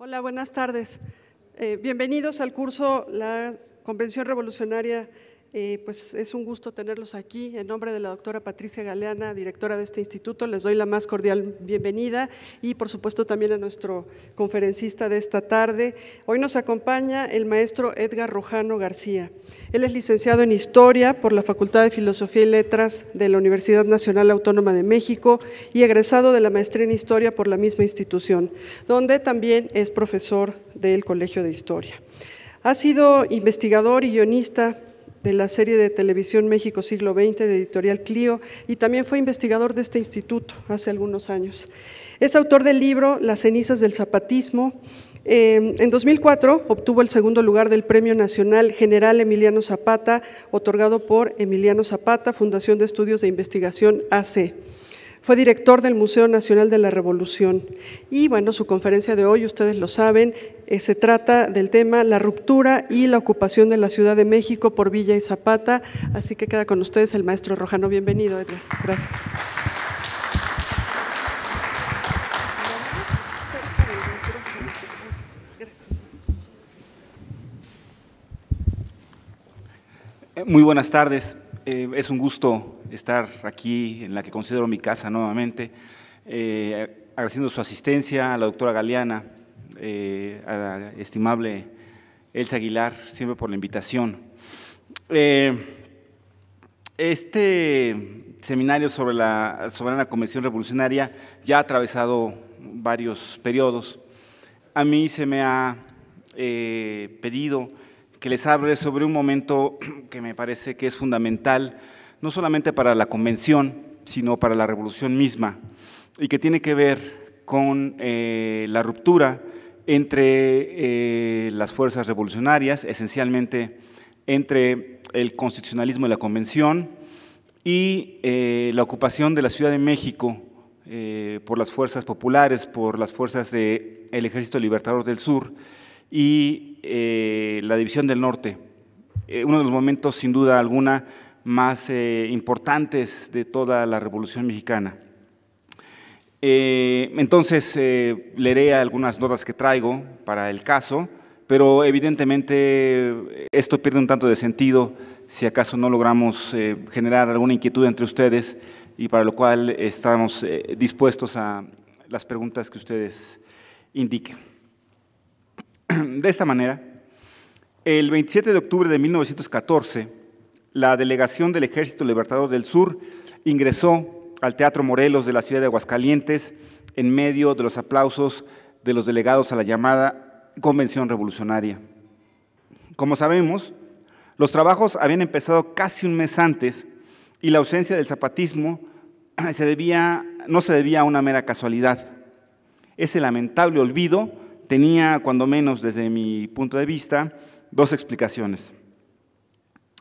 Hola, buenas tardes. Bienvenidos al curso La Convención Revolucionaria. Pues es un gusto tenerlos aquí. En nombre de la doctora Patricia Galeana, directora de este instituto, les doy la más cordial bienvenida y por supuesto también a nuestro conferencista de esta tarde. Hoy nos acompaña el maestro Edgar Rojano García. Él es licenciado en Historia por la Facultad de Filosofía y Letras de la Universidad Nacional Autónoma de México y egresado de la maestría en Historia por la misma institución, donde también es profesor del Colegio de Historia. Ha sido investigador y guionista de la serie de televisión México Siglo XX de Editorial Clio y también fue investigador de este instituto hace algunos años. Es autor del libro Las cenizas del zapatismo. En 2004 obtuvo el segundo lugar del Premio Nacional General Emiliano Zapata, otorgado por Emiliano Zapata, Fundación de Estudios de Investigación AC. Fue director del Museo Nacional de la Revolución y bueno, su conferencia de hoy, ustedes lo saben, se trata del tema la ruptura y la ocupación de la Ciudad de México por Villa y Zapata, así que queda con ustedes el maestro Rojano. Bienvenido, Edgar. Gracias. Muy buenas tardes. Es un gusto estar aquí en la que considero mi casa nuevamente, agradeciendo su asistencia a la doctora Galeana, a la estimable Elsa Aguilar, siempre por la invitación. Este seminario sobre la Soberana Convención Revolucionaria ya ha atravesado varios periodos. A mí se me ha pedido que les hable sobre un momento que me parece que es fundamental, no solamente para la convención, sino para la revolución misma, y que tiene que ver con la ruptura entre las fuerzas revolucionarias, esencialmente entre el constitucionalismo y la convención, y la ocupación de la Ciudad de México por las fuerzas populares, por las fuerzas del Ejército Libertador del Sur, y la división del norte, uno de los momentos sin duda alguna más importantes de toda la Revolución Mexicana. Entonces leeré algunas notas que traigo para el caso, pero evidentemente esto pierde un tanto de sentido si acaso no logramos generar alguna inquietud entre ustedes, y para lo cual estamos dispuestos a las preguntas que ustedes indiquen. De esta manera, el 27 de octubre de 1914, la delegación del Ejército Libertador del Sur ingresó al Teatro Morelos de la ciudad de Aguascalientes en medio de los aplausos de los delegados a la llamada Convención Revolucionaria. Como sabemos, los trabajos habían empezado casi un mes antes y la ausencia del zapatismo no se debía a una mera casualidad. Ese lamentable olvido tenía, cuando menos desde mi punto de vista, dos explicaciones.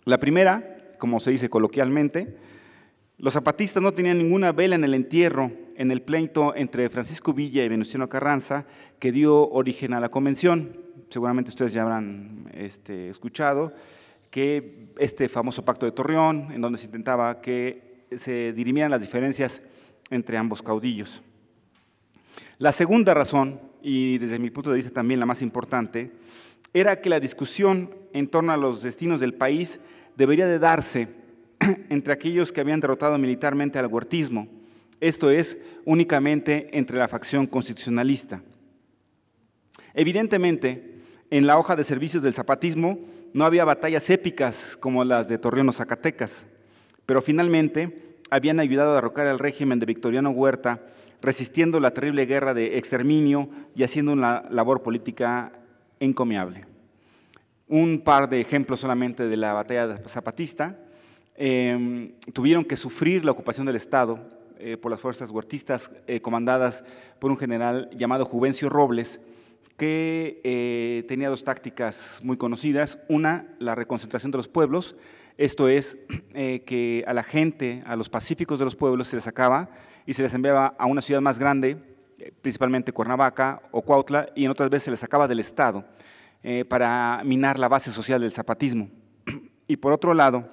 La primera, como se dice coloquialmente, los zapatistas no tenían ninguna vela en el entierro en el pleito entre Francisco Villa y Venustiano Carranza que dio origen a la convención. Seguramente ustedes ya habrán escuchado que este famoso Pacto de Torreón, en donde se intentaba que se dirimieran las diferencias entre ambos caudillos. La segunda razón, y desde mi punto de vista también la más importante, era que la discusión en torno a los destinos del país debería de darse entre aquellos que habían derrotado militarmente al huertismo, esto es, únicamente entre la facción constitucionalista. Evidentemente, en la hoja de servicios del zapatismo no había batallas épicas como las de Torreón o Zacatecas, pero finalmente habían ayudado a derrocar al régimen de Victoriano Huerta, resistiendo la terrible guerra de exterminio y haciendo una labor política encomiable. Un par de ejemplos solamente de la batalla zapatista. Tuvieron que sufrir la ocupación del Estado por las fuerzas huertistas comandadas por un general llamado Juvencio Robles, que tenía dos tácticas muy conocidas. Una, la reconcentración de los pueblos, esto es, que a la gente, a los pacíficos de los pueblos se les sacaba y se les enviaba a una ciudad más grande, principalmente Cuernavaca o Cuautla, y en otras veces se les sacaba del Estado para minar la base social del zapatismo. Y por otro lado,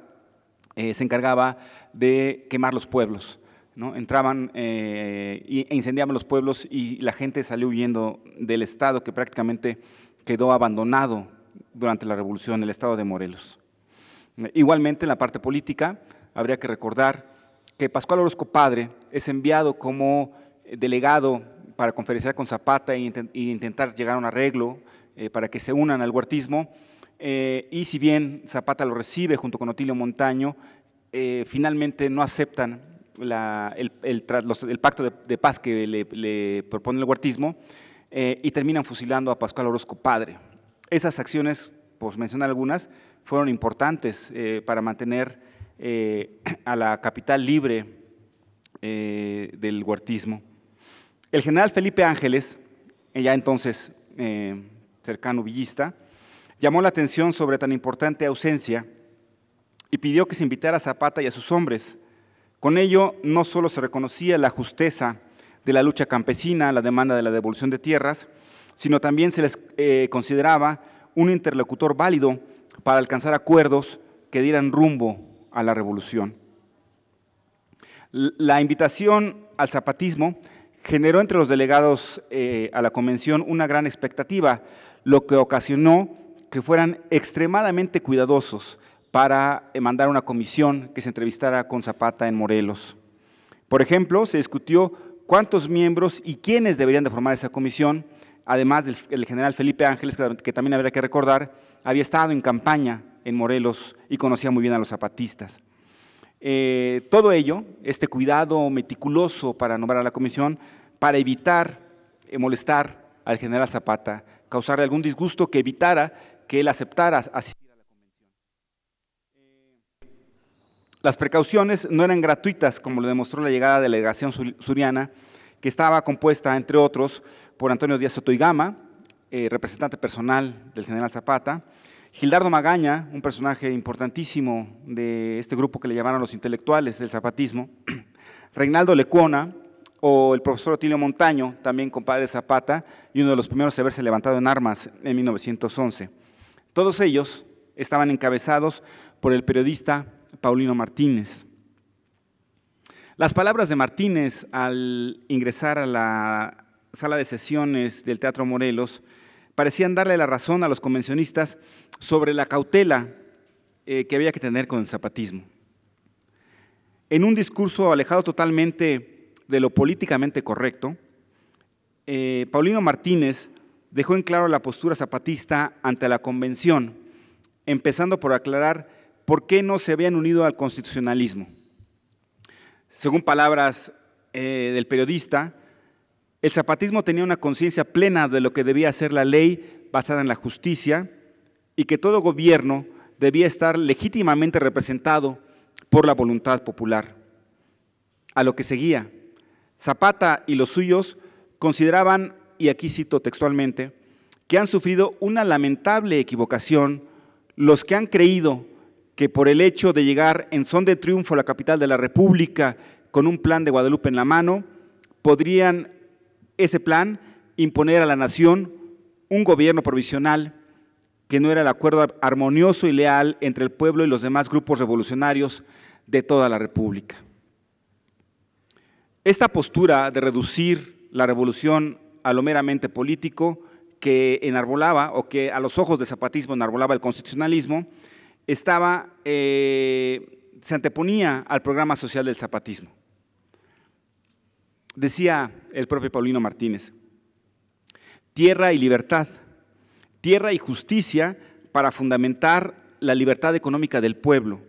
se encargaba de quemar los pueblos. ¿no? Entraban e incendiaban los pueblos y la gente salió huyendo del estado que prácticamente quedó abandonado durante la revolución, el estado de Morelos. Igualmente, en la parte política, habría que recordar que Pascual Orozco Padre es enviado como delegado para conferenciar con Zapata e intentar llegar a un arreglo para que se unan al huertismo, y si bien Zapata lo recibe junto con Otilio Montaño, finalmente no aceptan el pacto de paz que le propone el huertismo y terminan fusilando a Pascual Orozco Padre. Esas acciones, por mencionar algunas, fueron importantes para mantener a la capital libre del huertismo. El general Felipe Ángeles, ya entonces cercano villista, llamó la atención sobre tan importante ausencia y pidió que se invitara a Zapata y a sus hombres. Con ello, no solo se reconocía la justeza de la lucha campesina, la demanda de la devolución de tierras, sino también se les consideraba un interlocutor válido para alcanzar acuerdos que dieran rumbo a la revolución. La invitación al zapatismo generó entre los delegados a la convención una gran expectativa, lo que ocasionó que fueran extremadamente cuidadosos para mandar una comisión que se entrevistara con Zapata en Morelos. Por ejemplo, se discutió cuántos miembros y quiénes deberían de formar esa comisión, además del general Felipe Ángeles, que también habría que recordar, había estado en campaña en Morelos y conocía muy bien a los zapatistas. Todo ello, este cuidado meticuloso para nombrar a la comisión, para evitar molestar al general Zapata, causarle algún disgusto que evitara que él aceptara asistir a la convención. Las precauciones no eran gratuitas, como lo demostró la llegada de la delegación suriana, que estaba compuesta, entre otros, por Antonio Díaz Soto y Gama, representante personal del general Zapata, Gildardo Magaña, un personaje importantísimo de este grupo que le llamaron los intelectuales del zapatismo, Reinaldo Lecuona o el profesor Otilio Montaño, también compadre de Zapata y uno de los primeros de haberse levantado en armas en 1911. Todos ellos estaban encabezados por el periodista Paulino Martínez. Las palabras de Martínez al ingresar a la sala de sesiones del Teatro Morelos parecían darle la razón a los convencionistas sobre la cautela que había que tener con el zapatismo. En un discurso alejado totalmente de lo políticamente correcto, Paulino Martínez dejó en claro la postura zapatista ante la convención, empezando por aclarar por qué no se habían unido al constitucionalismo. Según palabras del periodista, el zapatismo tenía una conciencia plena de lo que debía ser la ley basada en la justicia y que todo gobierno debía estar legítimamente representado por la voluntad popular. A lo que seguía, Zapata y los suyos consideraban, y aquí cito textualmente, que han sufrido una lamentable equivocación los que han creído que por el hecho de llegar en son de triunfo a la capital de la República con un plan de Guadalupe en la mano, podrían ese plan imponer a la nación un gobierno provisional que no era el acuerdo armonioso y leal entre el pueblo y los demás grupos revolucionarios de toda la República. Esta postura de reducir la revolución a lo meramente político que enarbolaba, o que a los ojos del zapatismo enarbolaba el constitucionalismo, se anteponía al programa social del zapatismo. Decía el propio Paulino Martínez: tierra y libertad, tierra y justicia para fundamentar la libertad económica del pueblo,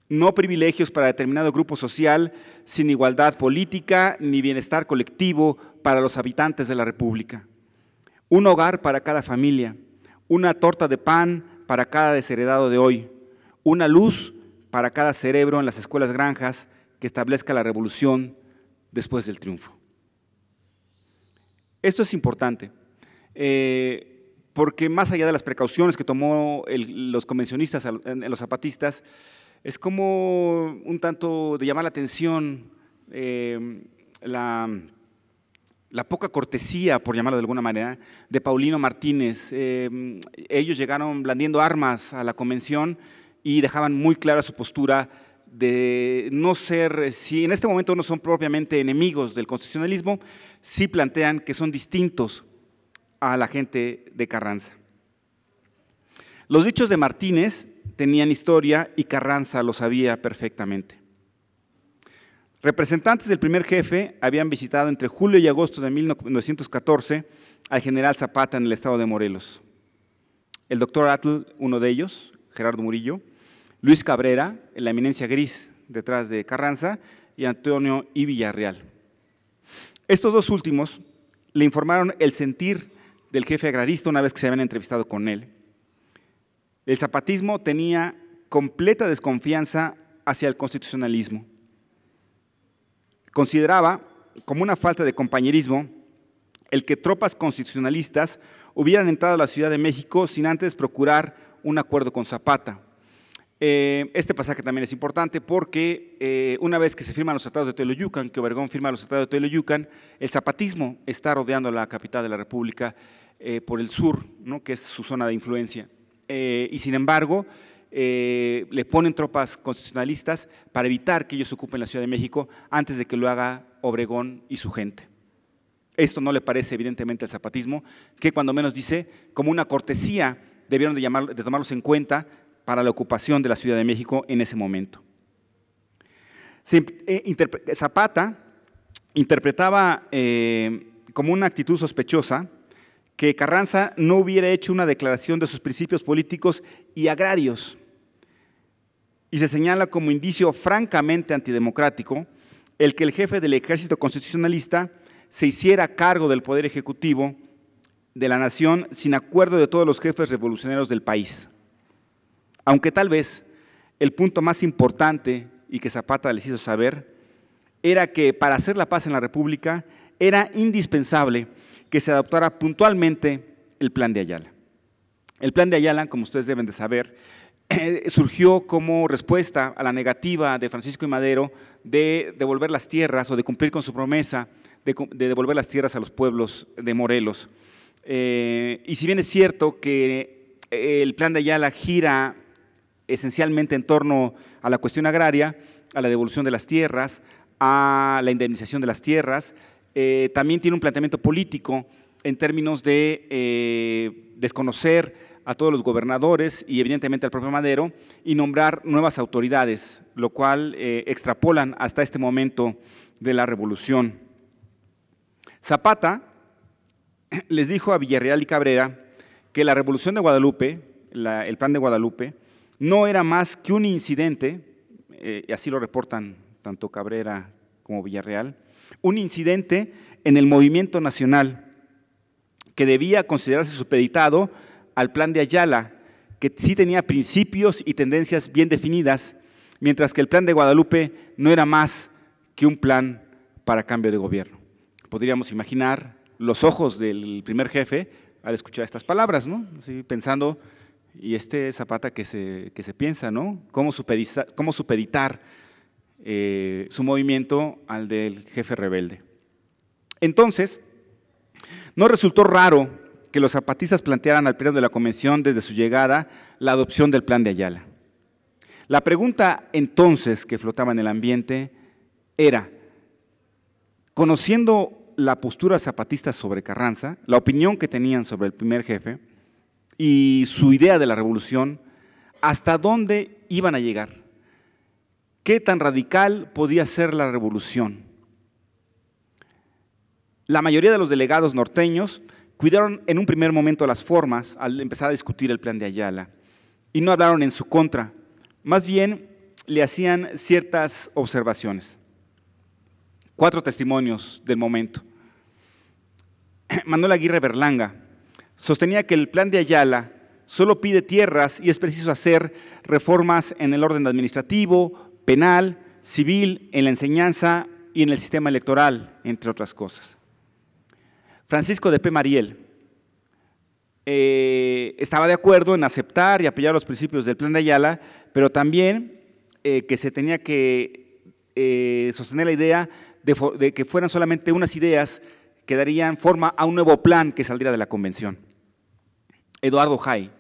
no privilegios para determinado grupo social, sin igualdad política ni bienestar colectivo para los habitantes de la República. Un hogar para cada familia, una torta de pan para cada desheredado de hoy, una luz para cada cerebro en las escuelas granjas que establezca la revolución después del triunfo. Esto es importante, porque más allá de las precauciones que tomó los convencionistas, los zapatistas, es como un tanto de llamar la atención la poca cortesía, por llamarlo de alguna manera, de Paulino Martínez. Ellos llegaron blandiendo armas a la convención y dejaban muy clara su postura de no ser, si en este momento no son propiamente enemigos del constitucionalismo, sí plantean que son distintos a la gente de Carranza. Los dichos de Martínez tenían historia y Carranza lo sabía perfectamente. Representantes del primer jefe habían visitado entre julio y agosto de 1914 al general Zapata en el estado de Morelos. El doctor Atl, uno de ellos, Gerardo Murillo, Luis Cabrera, en la eminencia gris detrás de Carranza, y Antonio I. Villarreal. Estos dos últimos le informaron el sentir del jefe agrarista una vez que se habían entrevistado con él. El zapatismo tenía completa desconfianza hacia el constitucionalismo. Consideraba como una falta de compañerismo el que tropas constitucionalistas hubieran entrado a la Ciudad de México sin antes procurar un acuerdo con Zapata. Este pasaje también es importante porque una vez que se firman los tratados de Teoloyucan, que Obregón firma los tratados de Teoloyucan, el zapatismo está rodeando la capital de la República por el sur, ¿no?, que es su zona de influencia. Y sin embargo, le ponen tropas constitucionalistas para evitar que ellos ocupen la Ciudad de México antes de que lo haga Obregón y su gente. Esto no le parece evidentemente al zapatismo, que cuando menos dice, como una cortesía, debieron de tomarlos en cuenta para la ocupación de la Ciudad de México en ese momento. Zapata interpretaba como una actitud sospechosa que Carranza no hubiera hecho una declaración de sus principios políticos y agrarios, y se señala como indicio francamente antidemocrático el que el jefe del ejército constitucionalista se hiciera cargo del poder ejecutivo de la nación sin acuerdo de todos los jefes revolucionarios del país. Aunque tal vez el punto más importante y que Zapata les hizo saber era que para hacer la paz en la República era indispensable que se adoptara puntualmente el Plan de Ayala. El Plan de Ayala, como ustedes deben de saber, surgió como respuesta a la negativa de Francisco I. Madero de devolver las tierras o de cumplir con su promesa de devolver las tierras a los pueblos de Morelos. Y si bien es cierto que el Plan de Ayala gira esencialmente en torno a la cuestión agraria, a la devolución de las tierras, a la indemnización de las tierras, también tiene un planteamiento político en términos de desconocer a todos los gobernadores y evidentemente al propio Madero y nombrar nuevas autoridades, lo cual extrapolan hasta este momento de la revolución. Zapata les dijo a Villarreal y Cabrera que la revolución de Guadalupe, el Plan de Guadalupe, no era más que un incidente, y así lo reportan tanto Cabrera como Villarreal, un incidente en el movimiento nacional que debía considerarse supeditado al Plan de Ayala, que sí tenía principios y tendencias bien definidas, mientras que el Plan de Guadalupe no era más que un plan para cambio de gobierno. Podríamos imaginar los ojos del primer jefe al escuchar estas palabras, ¿no? Así, pensando, y Zapata que se piensa, ¿no? ¿Cómo supeditar su movimiento al del jefe rebelde? Entonces, no resultó raro que los zapatistas plantearan al pleno de la convención desde su llegada la adopción del Plan de Ayala. La pregunta entonces que flotaba en el ambiente era, conociendo la postura zapatista sobre Carranza, la opinión que tenían sobre el primer jefe y su idea de la revolución, ¿hasta dónde iban a llegar? ¿Qué tan radical podía ser la revolución? La mayoría de los delegados norteños cuidaron en un primer momento las formas al empezar a discutir el Plan de Ayala y no hablaron en su contra, más bien le hacían ciertas observaciones. 4 testimonios del momento. Manuel Aguirre Berlanga sostenía que el Plan de Ayala solo pide tierras y es preciso hacer reformas en el orden administrativo, penal, civil, en la enseñanza y en el sistema electoral, entre otras cosas. Francisco de P. Mariel estaba de acuerdo en aceptar y apoyar los principios del Plan de Ayala, pero también que se tenía que sostener la idea de que fueran solamente unas ideas que darían forma a un nuevo plan que saldría de la convención. Eduardo Jay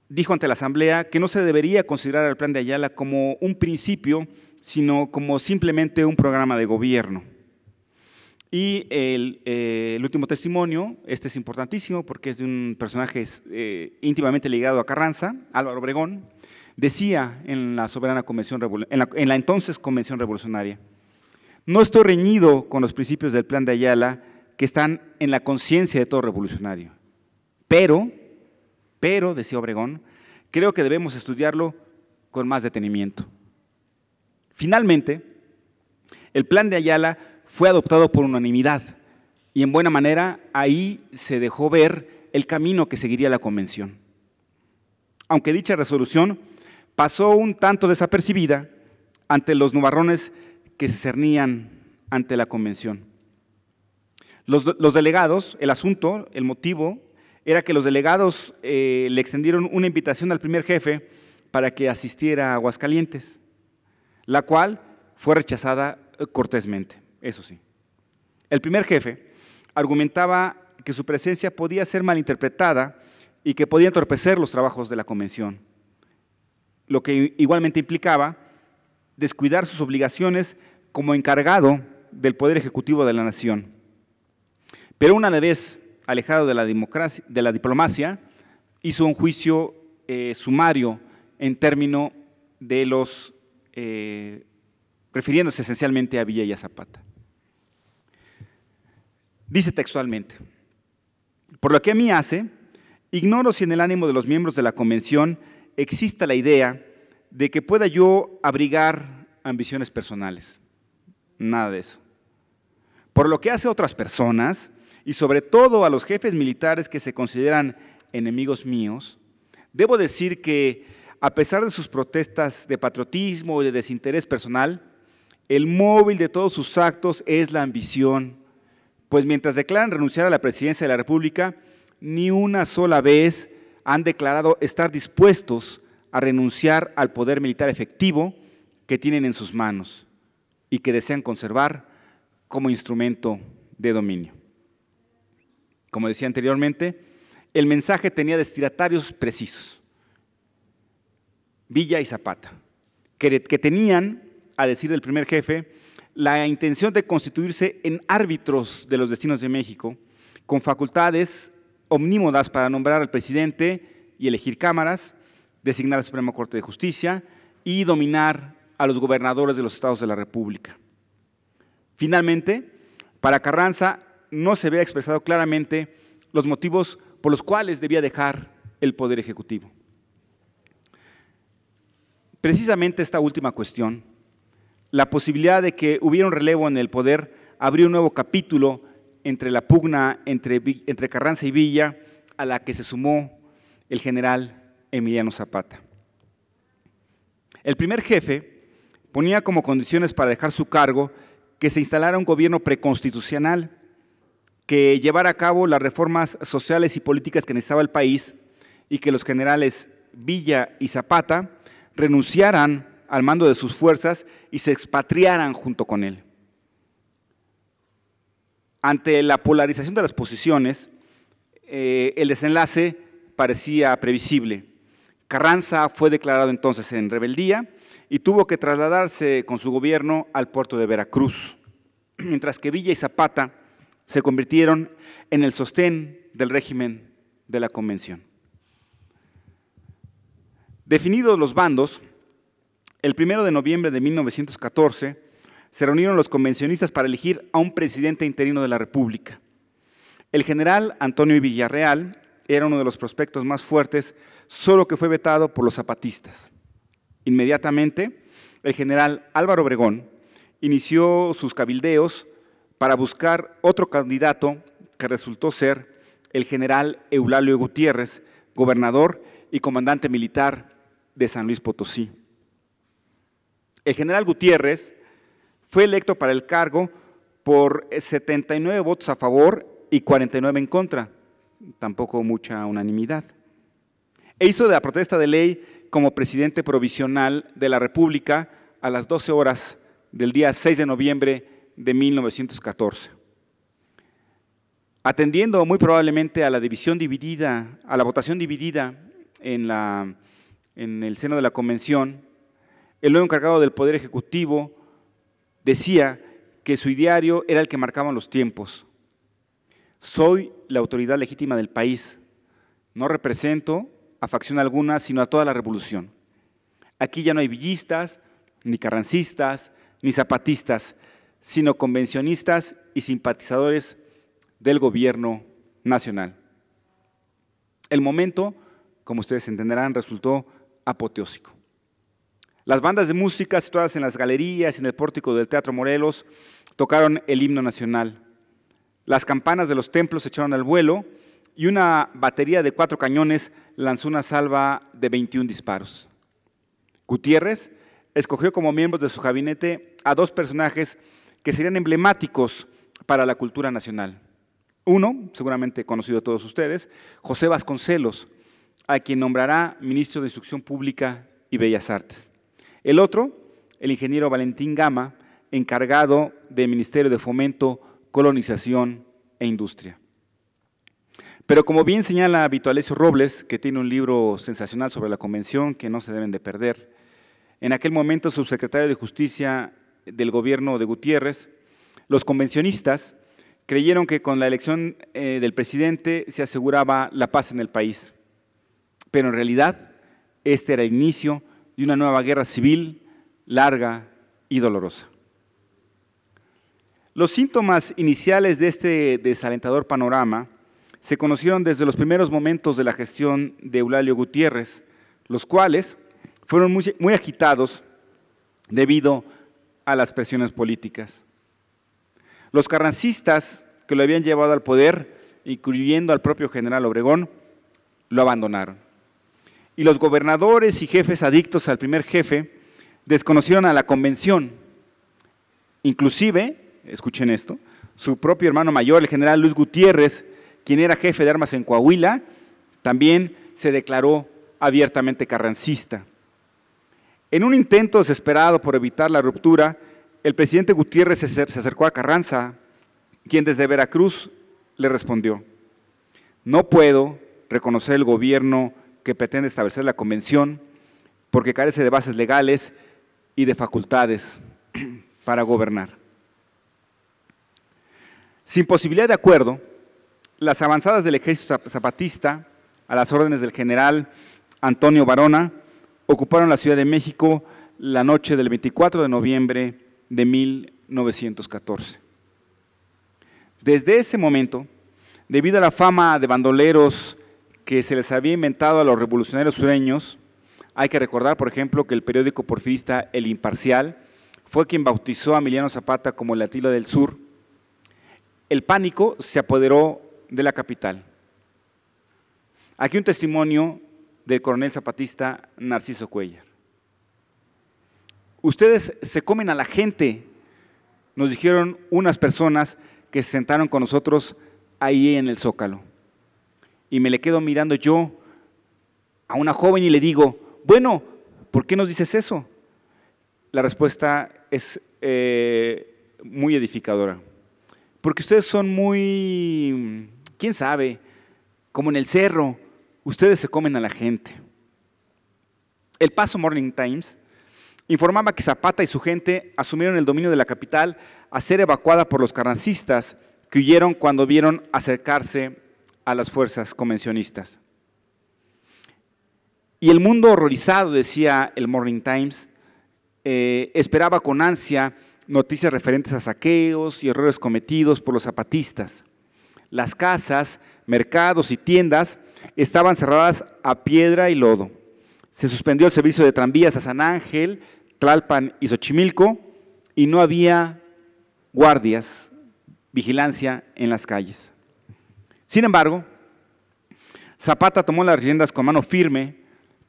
dijo ante la Asamblea que no se debería considerar al Plan de Ayala como un principio, sino como simplemente un programa de gobierno. Y el último testimonio, este es importantísimo porque es de un personaje íntimamente ligado a Carranza, Álvaro Obregón, decía en la soberana convención, en la entonces Convención Revolucionaria: no estoy reñido con los principios del Plan de Ayala que están en la conciencia de todo revolucionario, pero, decía Obregón, creo que debemos estudiarlo con más detenimiento. Finalmente, el Plan de Ayala fue adoptado por unanimidad y en buena manera ahí se dejó ver el camino que seguiría la convención. Aunque dicha resolución pasó un tanto desapercibida ante los nubarrones que se cernían ante la convención. Los delegados, el asunto, el motivo, era que los delegados le extendieron una invitación al primer jefe para que asistiera a Aguascalientes, la cual fue rechazada cortésmente. Eso sí, el primer jefe argumentaba que su presencia podía ser malinterpretada y que podía entorpecer los trabajos de la convención, lo que igualmente implicaba descuidar sus obligaciones como encargado del Poder Ejecutivo de la Nación. Pero una vez alejado de la diplomacia, hizo un juicio sumario en términos de los, refiriéndose esencialmente a Villa y a Zapata. Dice textualmente: por lo que a mí hace, ignoro si en el ánimo de los miembros de la convención exista la idea de que pueda yo abrigar ambiciones personales. Nada de eso. Por lo que hace a otras personas, y sobre todo a los jefes militares que se consideran enemigos míos, debo decir que, a pesar de sus protestas de patriotismo y de desinterés personal, el móvil de todos sus actos es la ambición, pues mientras declaran renunciar a la presidencia de la República, ni una sola vez han declarado estar dispuestos a renunciar al poder militar efectivo que tienen en sus manos y que desean conservar como instrumento de dominio. Como decía anteriormente, el mensaje tenía destinatarios precisos: Villa y Zapata, que tenían, a decir del primer jefe, la intención de constituirse en árbitros de los destinos de México, con facultades omnímodas para nombrar al presidente y elegir cámaras, designar a la Suprema Corte de Justicia y dominar a los gobernadores de los estados de la República. Finalmente, para Carranza no se había expresado claramente los motivos por los cuales debía dejar el Poder Ejecutivo. Precisamente esta última cuestión, la posibilidad de que hubiera un relevo en el poder, abrió un nuevo capítulo entre la pugna entre Carranza y Villa, a la que se sumó el general Emiliano Zapata. El primer jefe ponía como condiciones para dejar su cargo que se instalara un gobierno preconstitucional que llevara a cabo las reformas sociales y políticas que necesitaba el país y que los generales Villa y Zapata renunciaran al mando de sus fuerzas y se expatriaran junto con él. Ante la polarización de las posiciones, el desenlace parecía previsible. Carranza fue declarado entonces en rebeldía y tuvo que trasladarse con su gobierno al puerto de Veracruz, mientras que Villa y Zapata se convirtieron en el sostén del régimen de la Convención. Definidos los bandos, el 1 de noviembre de 1914 se reunieron los convencionistas para elegir a un presidente interino de la República. El general Antonio Villarreal era uno de los prospectos más fuertes, solo que fue vetado por los zapatistas. Inmediatamente, el general Álvaro Obregón inició sus cabildeos para buscar otro candidato que resultó ser el general Eulalio Gutiérrez, gobernador y comandante militar de San Luis Potosí. El general Gutiérrez fue electo para el cargo por 79 votos a favor y 49 en contra, tampoco mucha unanimidad. E hizo de la protesta de ley como presidente provisional de la República a las 12 horas del día 6 de noviembre de 1914. Atendiendo muy probablemente a la votación dividida en el seno de la convención, el nuevo encargado del Poder Ejecutivo decía que su ideario era el que marcaba los tiempos. Soy la autoridad legítima del país, no represento a facción alguna, sino a toda la revolución. Aquí ya no hay villistas, ni carrancistas, ni zapatistas, sino convencionistas y simpatizadores del gobierno nacional. El momento, como ustedes entenderán, resultó apoteósico. Las bandas de música situadas en las galerías y en el pórtico del Teatro Morelos tocaron el himno nacional. Las campanas de los templos se echaron al vuelo y una batería de 4 cañones lanzó una salva de 21 disparos. Gutiérrez escogió como miembros de su gabinete a 2 personajes que serían emblemáticos para la cultura nacional. Uno, seguramente conocido a todos ustedes, José Vasconcelos, a quien nombrará ministro de Instrucción Pública y Bellas Artes. El otro, el ingeniero Valentín Gama, encargado del Ministerio de Fomento, Colonización e Industria. Pero como bien señala Vito Alessio Robles, que tiene un libro sensacional sobre la convención que no se deben de perder, en aquel momento subsecretario de Justicia del gobierno de Gutiérrez, los convencionistas creyeron que con la elección del presidente se aseguraba la paz en el país. Pero en realidad, este era el inicio de una nueva guerra civil larga y dolorosa. Los síntomas iniciales de este desalentador panorama se conocieron desde los primeros momentos de la gestión de Eulalio Gutiérrez, los cuales fueron muy agitados debido a las presiones políticas. Los carrancistas que lo habían llevado al poder, incluyendo al propio general Obregón, lo abandonaron. Y los gobernadores y jefes adictos al primer jefe desconocieron a la convención. Inclusive, escuchen esto, su propio hermano mayor, el general Luis Gutiérrez, quien era jefe de armas en Coahuila, también se declaró abiertamente carrancista. En un intento desesperado por evitar la ruptura, el presidente Gutiérrez se acercó a Carranza, quien desde Veracruz le respondió: no puedo reconocer el gobierno que pretende establecer la convención porque carece de bases legales y de facultades para gobernar. Sin posibilidad de acuerdo, las avanzadas del ejército zapatista, a las órdenes del general Antonio Varona, ocuparon la Ciudad de México la noche del 24 de noviembre de 1914. Desde ese momento, debido a la fama de bandoleros que se les había inventado a los revolucionarios sureños, hay que recordar, por ejemplo, que el periódico porfirista El Imparcial fue quien bautizó a Emiliano Zapata como el Atila del Sur. El pánico se apoderó de la capital. Aquí un testimonio del coronel zapatista Narciso Cuéllar. Ustedes se comen a la gente, nos dijeron unas personas que se sentaron con nosotros ahí en el Zócalo. Y me le quedo mirando yo a una joven y le digo: bueno, ¿por qué nos dices eso? La respuesta es muy edificadora. Porque ustedes son muy, quién sabe, como en el cerro, ustedes se comen a la gente. El Paso Morning Times informaba que Zapata y su gente asumieron el dominio de la capital a ser evacuada por los carrancistas que huyeron cuando vieron acercarse a las fuerzas convencionistas. Y el mundo horrorizado, decía el Morning Times, esperaba con ansia noticias referentes a saqueos y errores cometidos por los zapatistas. Las casas, mercados y tiendas estaban cerradas a piedra y lodo. Se suspendió el servicio de tranvías a San Ángel, Tlalpan y Xochimilco y no había guardias, vigilancia en las calles. Sin embargo, Zapata tomó las riendas con mano firme,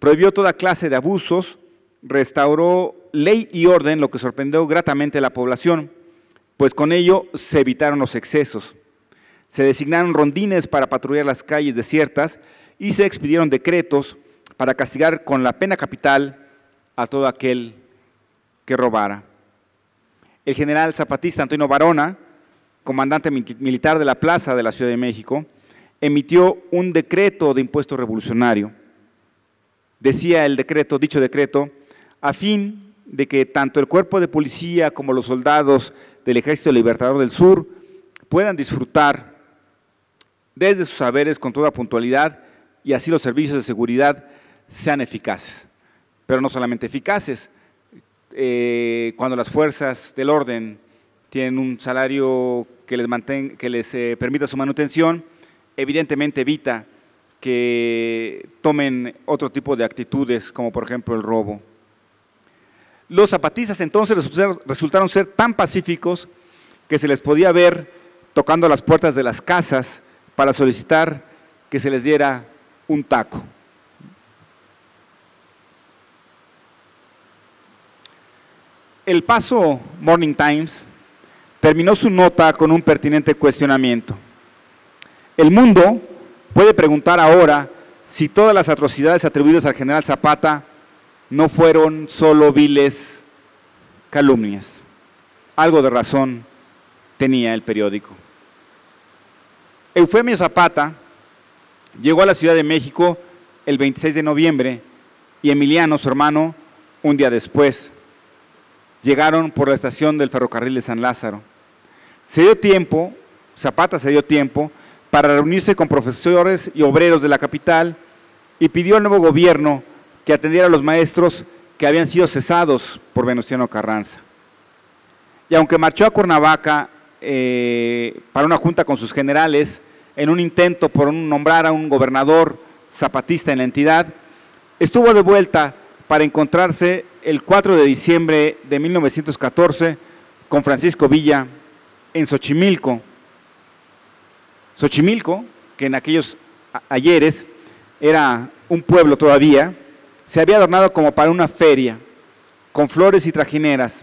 prohibió toda clase de abusos, restauró ley y orden, lo que sorprendió gratamente a la población, pues con ello se evitaron los excesos. Se designaron rondines para patrullar las calles desiertas y se expidieron decretos para castigar con la pena capital a todo aquel que robara. El general zapatista Antonio Varona, comandante militar de la Plaza de la Ciudad de México, emitió un decreto de impuesto revolucionario. Decía el decreto, dicho decreto, a fin de que tanto el cuerpo de policía como los soldados del Ejército Libertador del Sur puedan disfrutar desde sus saberes con toda puntualidad y así los servicios de seguridad sean eficaces. Pero no solamente eficaces, cuando las fuerzas del orden tienen un salario que les permita su manutención, evidentemente evita que tomen otro tipo de actitudes, como por ejemplo el robo. Los zapatistas entonces resultaron ser tan pacíficos que se les podía ver tocando las puertas de las casas para solicitar que se les diera un taco. El Paso Morning Times terminó su nota con un pertinente cuestionamiento. El mundo puede preguntar ahora si todas las atrocidades atribuidas al general Zapata no fueron solo viles calumnias. Algo de razón tenía el periódico. Eufemio Zapata llegó a la Ciudad de México el 26 de noviembre y Emiliano, su hermano, un día después. Llegaron por la estación del ferrocarril de San Lázaro. Zapata se dio tiempo para reunirse con profesores y obreros de la capital y pidió al nuevo gobierno que atendiera a los maestros que habían sido cesados por Venustiano Carranza. Y aunque marchó a Cuernavaca para una junta con sus generales, en un intento por nombrar a un gobernador zapatista en la entidad, estuvo de vuelta para encontrarse el 4 de diciembre de 1914 con Francisco Villa en Xochimilco. Xochimilco, que en aquellos ayeres era un pueblo todavía, se había adornado como para una feria, con flores y trajineras.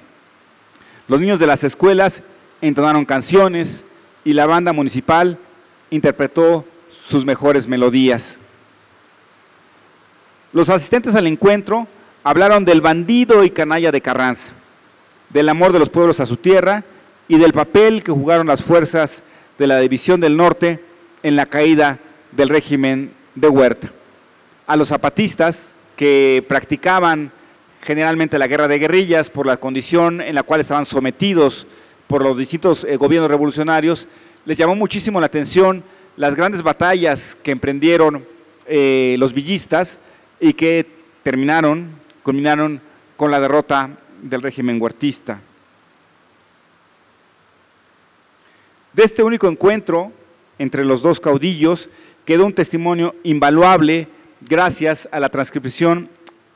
Los niños de las escuelas entonaron canciones y la banda municipal interpretó sus mejores melodías. Los asistentes al encuentro hablaron del bandido y canalla de Carranza, del amor de los pueblos a su tierra y del papel que jugaron las fuerzas de la División del Norte en la caída del régimen de Huerta. A los zapatistas, que practicaban generalmente la guerra de guerrillas por la condición en la cual estaban sometidos por los distintos gobiernos revolucionarios, les llamó muchísimo la atención las grandes batallas que emprendieron los villistas y que culminaron con la derrota del régimen huertista. De este único encuentro entre los dos caudillos quedó un testimonio invaluable gracias a la transcripción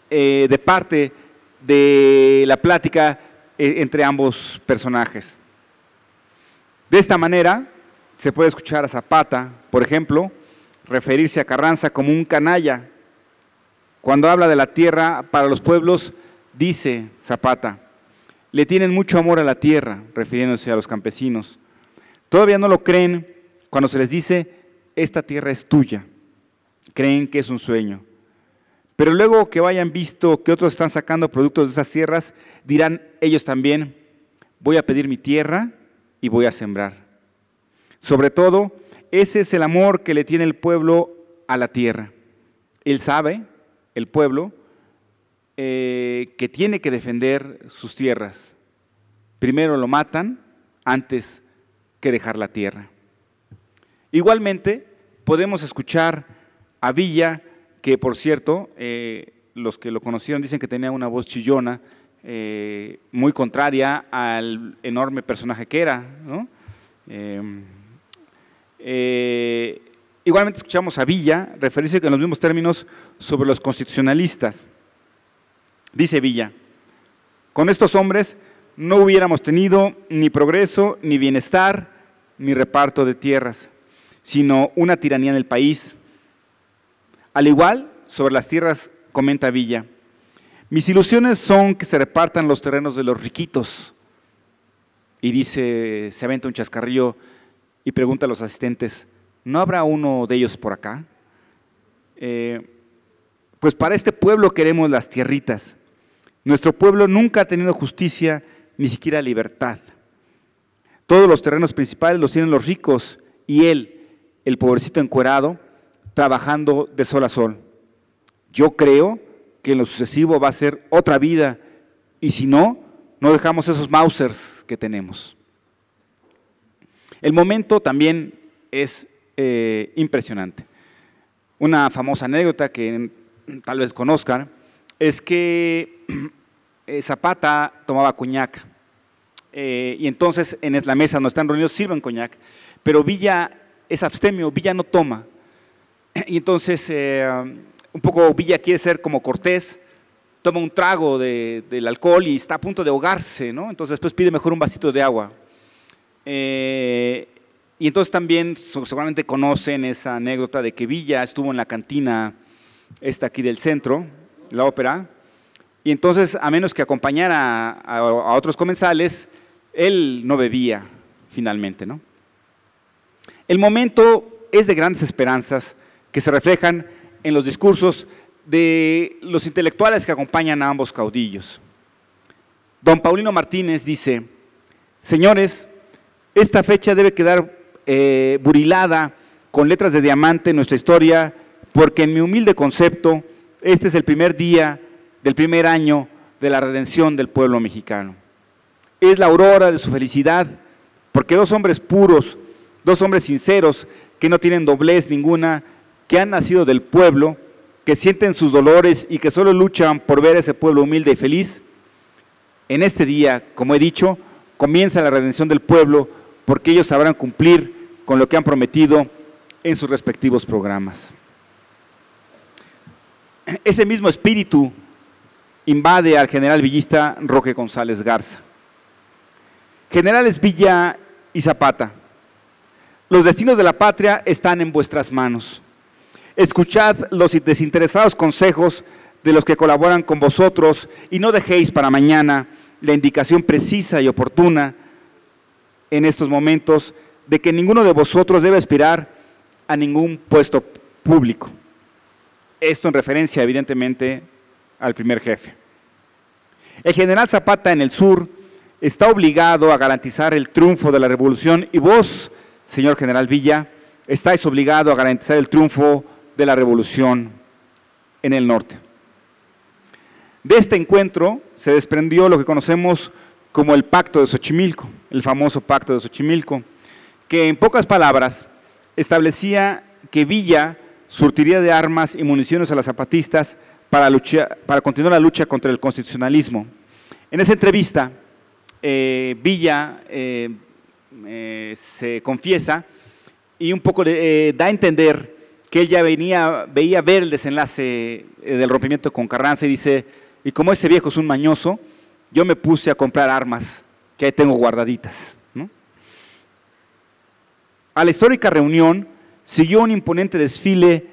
de parte de la plática entre ambos personajes. De esta manera se puede escuchar a Zapata, por ejemplo, referirse a Carranza como un canalla. Cuando habla de la tierra para los pueblos, dice Zapata, le tienen mucho amor a la tierra, refiriéndose a los campesinos. Todavía no lo creen cuando se les dice, esta tierra es tuya. Creen que es un sueño. Pero luego que hayan visto que otros están sacando productos de esas tierras, dirán ellos también, voy a pedir mi tierra y voy a sembrar. Sobre todo, ese es el amor que le tiene el pueblo a la tierra. Él sabe, el pueblo, que tiene que defender sus tierras. Primero lo matan antes que dejar la tierra. Igualmente, podemos escuchar a Villa, que por cierto, los que lo conocieron dicen que tenía una voz chillona, muy contraria al enorme personaje que era, ¿no? Igualmente escuchamos a Villa referirse en los mismos términos sobre los constitucionalistas. Dice Villa, con estos hombres no hubiéramos tenido ni progreso, ni bienestar, ni reparto de tierras, sino una tiranía en el país. Al igual, sobre las tierras, comenta Villa, mis ilusiones son que se repartan los terrenos de los riquitos. Y dice, se aventa un chascarrillo y pregunta a los asistentes, ¿no habrá uno de ellos por acá? Pues para este pueblo queremos las tierritas. Nuestro pueblo nunca ha tenido justicia, ni siquiera libertad. Todos los terrenos principales los tienen los ricos y él, el pobrecito encuerado, trabajando de sol a sol. Yo creo que en lo sucesivo va a ser otra vida, y si no, no dejamos esos Mausers que tenemos. El momento también es impresionante. Una famosa anécdota que tal vez conozcan es que Zapata tomaba coñac, y entonces en la mesa donde están reunidos sirven coñac, pero Villa es abstemio, Villa no toma, y entonces un poco Villa quiere ser como Cortés, toma un trago del alcohol y está a punto de ahogarse, ¿no? Entonces después pide mejor un vasito de agua. Y entonces también seguramente conocen esa anécdota de que Villa estuvo en la cantina esta aquí del centro, la ópera, y entonces a menos que acompañara a otros comensales, él no bebía finalmente, ¿no? El momento es de grandes esperanzas que se reflejan en los discursos de los intelectuales que acompañan a ambos caudillos. Don Paulino Martínez dice: señores, esta fecha debe quedar burilada con letras de diamante en nuestra historia, porque en mi humilde concepto, este es el primer día del primer año de la redención del pueblo mexicano. Es la aurora de su felicidad, porque dos hombres puros, dos hombres sinceros, que no tienen doblez ninguna, que han nacido del pueblo, que sienten sus dolores y que solo luchan por ver a ese pueblo humilde y feliz, en este día, como he dicho, comienza la redención del pueblo, porque ellos sabrán cumplir con lo que han prometido en sus respectivos programas. Ese mismo espíritu invade al general villista Roque González Garza. Generales Villa y Zapata, los destinos de la patria están en vuestras manos. Escuchad los desinteresados consejos de los que colaboran con vosotros y no dejéis para mañana la indicación precisa y oportuna en estos momentos de que ninguno de vosotros debe aspirar a ningún puesto público. Esto en referencia evidentemente al primer jefe. El general Zapata en el sur está obligado a garantizar el triunfo de la revolución y vos, señor general Villa, estáis obligado a garantizar el triunfo de la revolución en el norte. De este encuentro se desprendió lo que conocemos como el Pacto de Xochimilco, el famoso Pacto de Xochimilco, que en pocas palabras establecía que Villa surtiría de armas y municiones a los zapatistas para continuar la lucha contra el constitucionalismo. En esa entrevista, Villa se confiesa y un poco da a entender que él ya veía ver el desenlace del rompimiento con Carranza y dice: y como ese viejo es un mañoso, yo me puse a comprar armas que ahí tengo guardaditas, ¿no? A la histórica reunión siguió un imponente desfile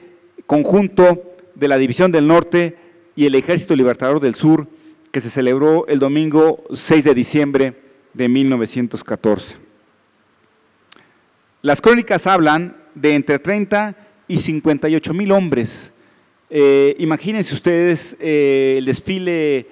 conjunto de la División del Norte y el Ejército Libertador del Sur, que se celebró el domingo 6 de diciembre de 1914. Las crónicas hablan de entre 30 y 58,000 hombres. Imagínense ustedes el desfile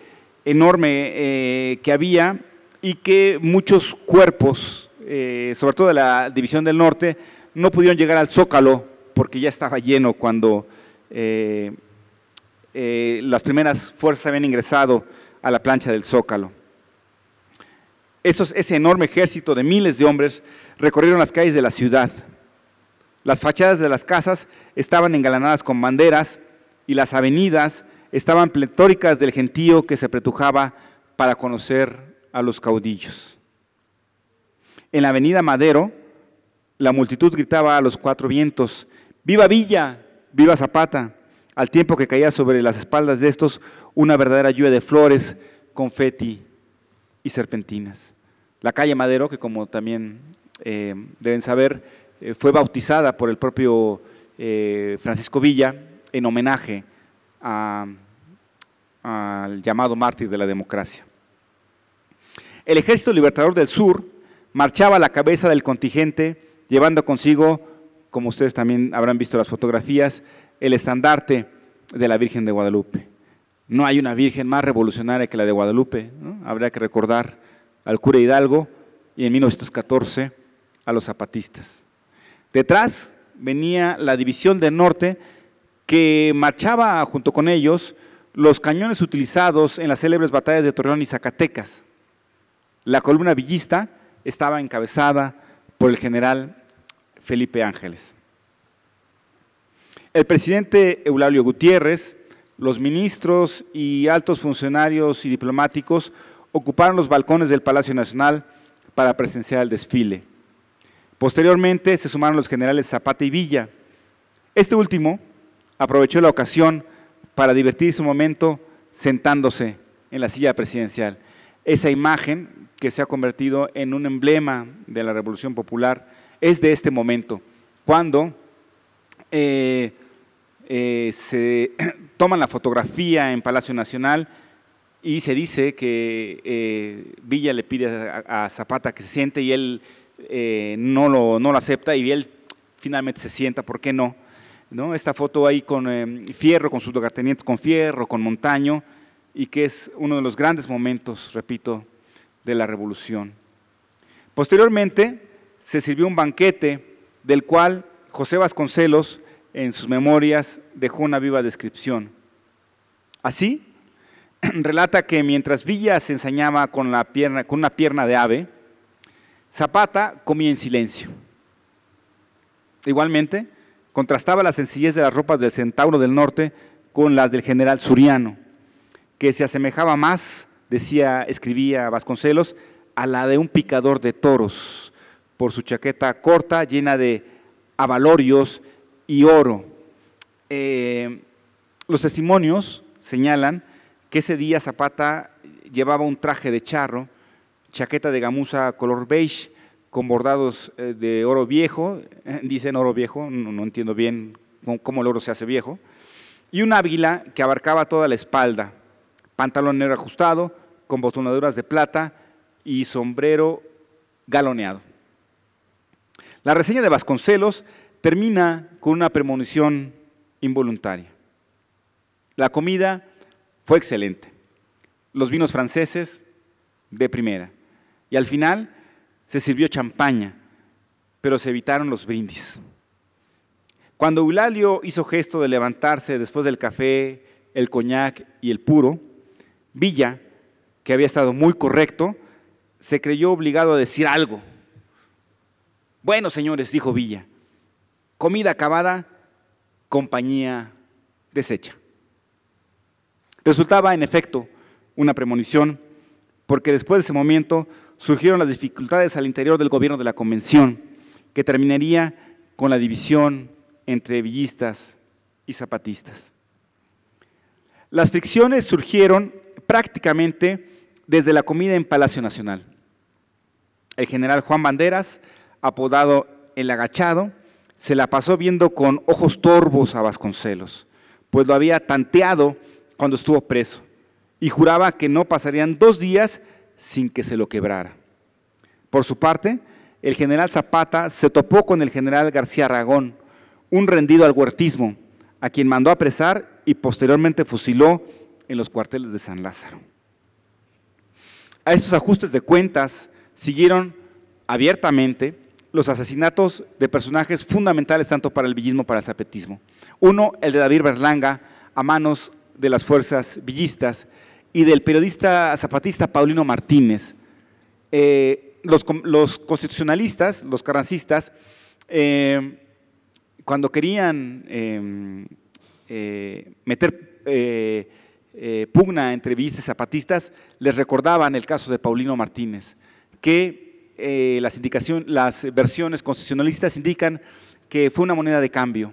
enorme que había y que muchos cuerpos, sobre todo de la División del Norte, no pudieron llegar al Zócalo porque ya estaba lleno cuando las primeras fuerzas habían ingresado a la plancha del Zócalo. Ese enorme ejército de miles de hombres recorrieron las calles de la ciudad. Las fachadas de las casas estaban engalanadas con banderas y las avenidas estaban pletóricas del gentío que se apretujaba para conocer a los caudillos. En la avenida Madero, la multitud gritaba a los cuatro vientos: ¡Viva Villa! ¡Viva Zapata! Al tiempo que caía sobre las espaldas de estos una verdadera lluvia de flores, confeti y serpentinas. La calle Madero, que como también deben saber, fue bautizada por el propio Francisco Villa en homenaje al llamado mártir de la democracia. El Ejército Libertador del Sur marchaba a la cabeza del contingente, llevando consigo, como ustedes también habrán visto las fotografías, el estandarte de la Virgen de Guadalupe. No hay una Virgen más revolucionaria que la de Guadalupe, ¿no? Habría que recordar al cura Hidalgo y en 1914 a los zapatistas. Detrás venía la División del Norte, que marchaba junto con ellos los cañones utilizados en las célebres batallas de Torreón y Zacatecas. La columna villista estaba encabezada por el general Felipe Ángeles. El presidente Eulalio Gutiérrez, los ministros y altos funcionarios y diplomáticos ocuparon los balcones del Palacio Nacional para presenciar el desfile. Posteriormente se sumaron los generales Zapata y Villa. Este último aprovechó la ocasión para divertirse un momento sentándose en la silla presidencial. Esa imagen, que se ha convertido en un emblema de la Revolución Popular, es de este momento, cuando se toman la fotografía en Palacio Nacional y se dice que Villa le pide a Zapata que se siente y él no lo acepta y él finalmente se sienta, ¿por qué no? Esta foto ahí con Fierro, con sus lugartenientes con Fierro, con Montaño, y que es uno de los grandes momentos, repito, de la Revolución. Posteriormente se sirvió un banquete del cual José Vasconcelos en sus memorias dejó una viva descripción. Así, relata que mientras Villa se ensañaba con una pierna de ave, Zapata comía en silencio. Igualmente, contrastaba la sencillez de las ropas del Centauro del Norte con las del general Suriano, que se asemejaba más, escribía Vasconcelos, a la de un picador de toros, por su chaqueta corta llena de abalorios y oro. Los testimonios señalan que ese día Zapata llevaba un traje de charro, chaqueta de gamuza color beige, con bordados de oro viejo, dicen oro viejo, no entiendo bien cómo el oro se hace viejo, y un águila que abarcaba toda la espalda, pantalón negro ajustado, con botonaduras de plata y sombrero galoneado. La reseña de Vasconcelos termina con una premonición involuntaria. La comida fue excelente, los vinos franceses de primera, y al final se sirvió champaña, pero se evitaron los brindis. Cuando Eulalio hizo gesto de levantarse después del café, el coñac y el puro, Villa, que había estado muy correcto, se creyó obligado a decir algo. Bueno, señores, dijo Villa, comida acabada, compañía deshecha. Resultaba, en efecto, una premonición, porque después de ese momento surgieron las dificultades al interior del gobierno de la Convención, que terminaría con la división entre villistas y zapatistas. Las fricciones surgieron prácticamente desde la comida en Palacio Nacional. El general Juan Banderas, apodado El Agachado, se la pasó viendo con ojos torvos a Vasconcelos, pues lo había tanteado cuando estuvo preso y juraba que no pasarían 2 días sin que se lo quebrara. Por su parte, el general Zapata se topó con el general García Aragón, un rendido al huertismo, a quien mandó apresar y posteriormente fusiló en los cuarteles de San Lázaro. A estos ajustes de cuentas siguieron abiertamente los asesinatos de personajes fundamentales tanto para el villismo como para el zapatismo. Uno, el de David Berlanga, a manos de las fuerzas villistas, y del periodista zapatista Paulino Martínez. Los constitucionalistas, los carrancistas, cuando querían meter pugna entre villistas y zapatistas, les recordaban el caso de Paulino Martínez, que las versiones constitucionalistas indican que fue una moneda de cambio,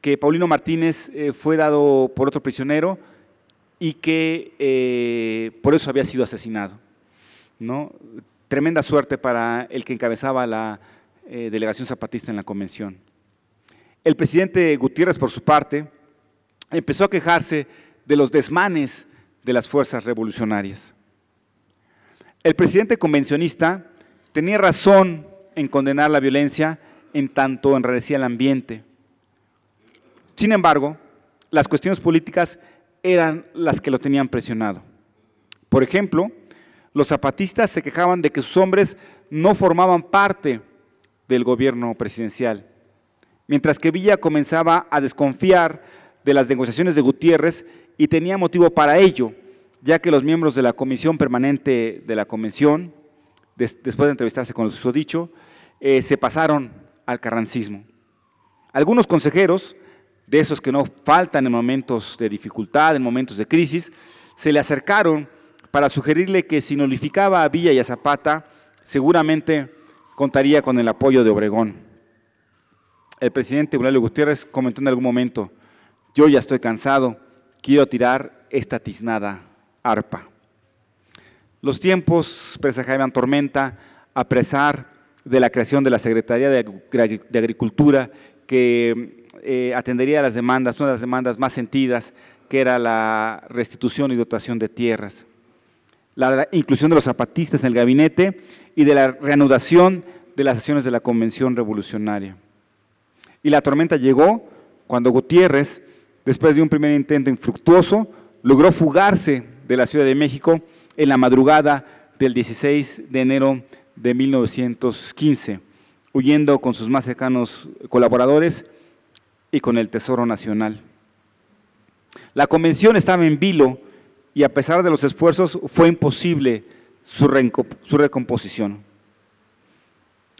que Paulino Martínez fue dado por otro prisionero y que por eso había sido asesinado, ¿no? Tremenda suerte para el que encabezaba la delegación zapatista en la convención. El presidente Gutiérrez, por su parte, empezó a quejarse de los desmanes de las fuerzas revolucionarias. El presidente convencionista tenía razón en condenar la violencia en tanto enrarecía el ambiente. Sin embargo, las cuestiones políticas eran las que lo tenían presionado. Por ejemplo, los zapatistas se quejaban de que sus hombres no formaban parte del gobierno presidencial, mientras que Villa comenzaba a desconfiar de las negociaciones de Gutiérrez y tenía motivo para ello, ya que los miembros de la comisión permanente de la convención, después de entrevistarse con el susodicho, se pasaron al carrancismo. Algunos consejeros, de esos que no faltan en momentos de dificultad, en momentos de crisis, se le acercaron para sugerirle que si nullificaba a Villa y a Zapata, seguramente contaría con el apoyo de Obregón. El presidente Eulalio Gutiérrez comentó en algún momento: yo ya estoy cansado, quiero tirar esta tiznada arpa. Los tiempos presagiaban tormenta, a pesar de la creación de la Secretaría de Agricultura, que atendería a las demandas, una de las demandas más sentidas, que era la restitución y dotación de tierras, la inclusión de los zapatistas en el gabinete y de la reanudación de las sesiones de la Convención Revolucionaria. Y la tormenta llegó cuando Gutiérrez, después de un primer intento infructuoso, logró fugarse de la Ciudad de México en la madrugada del 16 de enero de 1915, huyendo con sus más cercanos colaboradores y con el Tesoro Nacional. La convención estaba en vilo y a pesar de los esfuerzos fue imposible su recomposición.